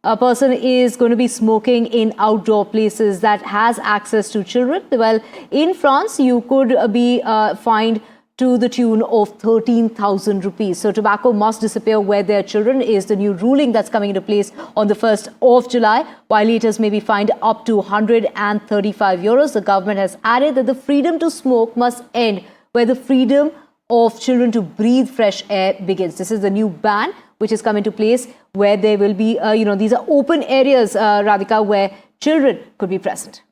a person is going to be smoking in outdoor places that has access to children, well, in France, you could be fined to the tune of 13,000 rupees. So tobacco must disappear where there are children is the new ruling that's coming into place on the 1st of July. Violators may be fined up to 135 euros. The government has added that the freedom to smoke must end where the freedom of children to breathe fresh air begins. This is the new ban which has come into place where there will be, these are open areas, Radhika, where children could be present.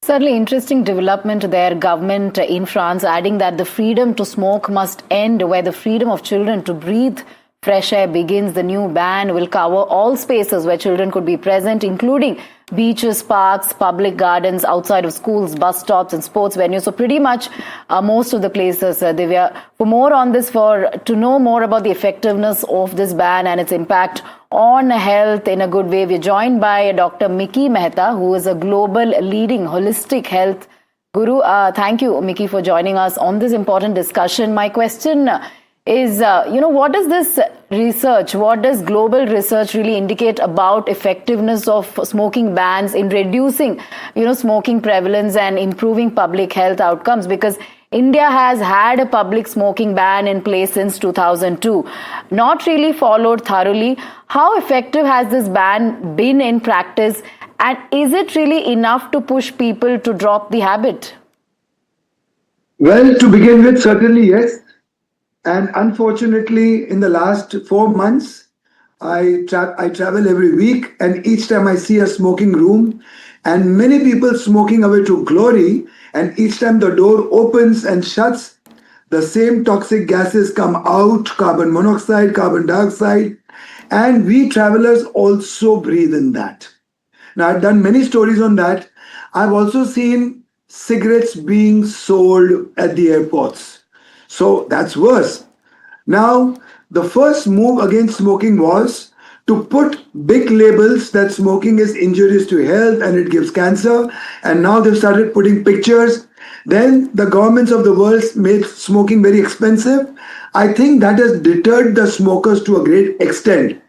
Certainly interesting development there. Government in France adding that the freedom to smoke must end where the freedom of children to breathe fresh air begins. The new ban will cover all spaces where children could be present, including beaches, parks, public gardens, outside of schools, bus stops and sports venues. So pretty much most of the places, Divya. For more on this, to know more about the effectiveness of this ban and its impact on health in a good way, we're joined by Dr. Miki Mehta, who is a global leading holistic health guru. Thank you, Miki, for joining us on this important discussion. My question is, what does this research, what does global research really indicate about effectiveness of smoking bans in reducing, smoking prevalence and improving public health outcomes? Because India has had a public smoking ban in place since 2002, not really followed thoroughly. How effective has this ban been in practice? And is it really enough to push people to drop the habit? Well, to begin with, certainly yes. And unfortunately, in the last 4 months, I travel every week, and each time I see a smoking room and many people smoking away to glory, and each time the door opens and shuts, the same toxic gases come out, carbon monoxide, carbon dioxide, and we travelers also breathe in that. Now, I've done many stories on that. I've also seen cigarettes being sold at the airports. So that's worse. Now, the first move against smoking was to put big labels that smoking is injurious to health and it gives cancer. And now they've started putting pictures. Then the governments of the world made smoking very expensive. I think that has deterred the smokers to a great extent.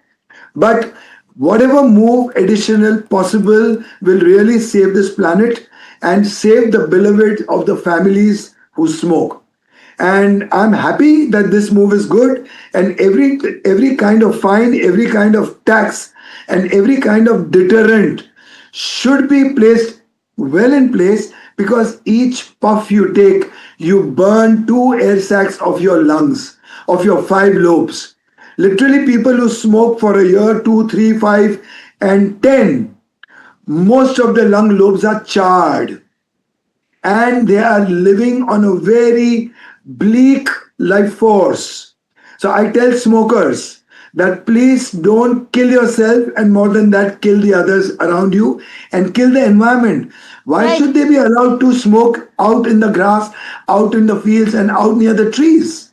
But whatever move additional possible will really save this planet and save the beloved of the families who smoke. And I'm happy that this move is good, and every kind of fine, every kind of tax, and every kind of deterrent should be placed well in place, because each puff you take, you burn 2 air sacs of your lungs, of your 5 lobes. Literally, people who smoke for a year, 2, 3, 5, and 10, most of the lung lobes are charred, and they are living on a very bleak life force. So I tell smokers that please don't kill yourself, and more than that, kill the others around you and kill the environment. Why should they be allowed to smoke out in the grass, out in the fields, and out near the trees?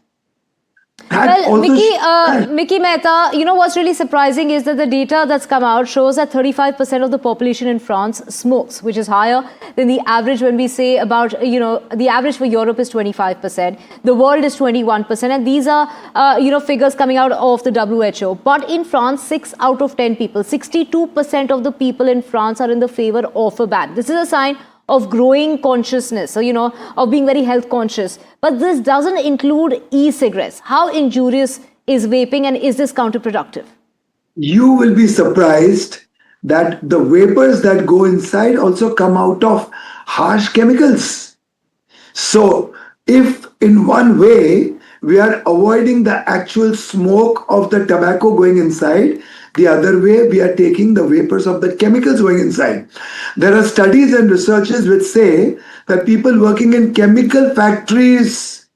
Well, Miki Mehta, what's really surprising is that the data that's come out shows that 35% of the population in France smokes, which is higher than the average when we say about, the average for Europe is 25%. The world is 21%. And these are, figures coming out of the WHO. But in France, 6 out of 10 people, 62% of the people in France are in the favor of a ban. This is a sign of growing consciousness, so, of being very health conscious. But this doesn't include e-cigarettes. How injurious is vaping, and is this counterproductive? You will be surprised that the vapors that go inside also come out of harsh chemicals. So if in one way we are avoiding the actual smoke of the tobacco going inside, the other way we are taking the vapors of the chemicals going inside. There are studies and researches which say that people working in chemical factories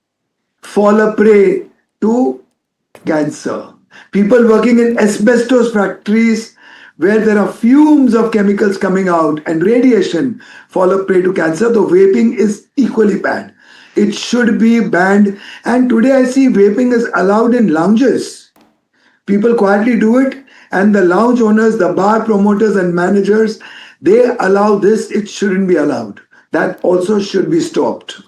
fall a prey to cancer. People working in asbestos factories where there are fumes of chemicals coming out and radiation fall a prey to cancer. The vaping is equally bad. It should be banned. And today I see vaping is allowed in lounges. People quietly do it, and the lounge owners, the bar promoters and managers, they allow this. It shouldn't be allowed. That also should be stopped.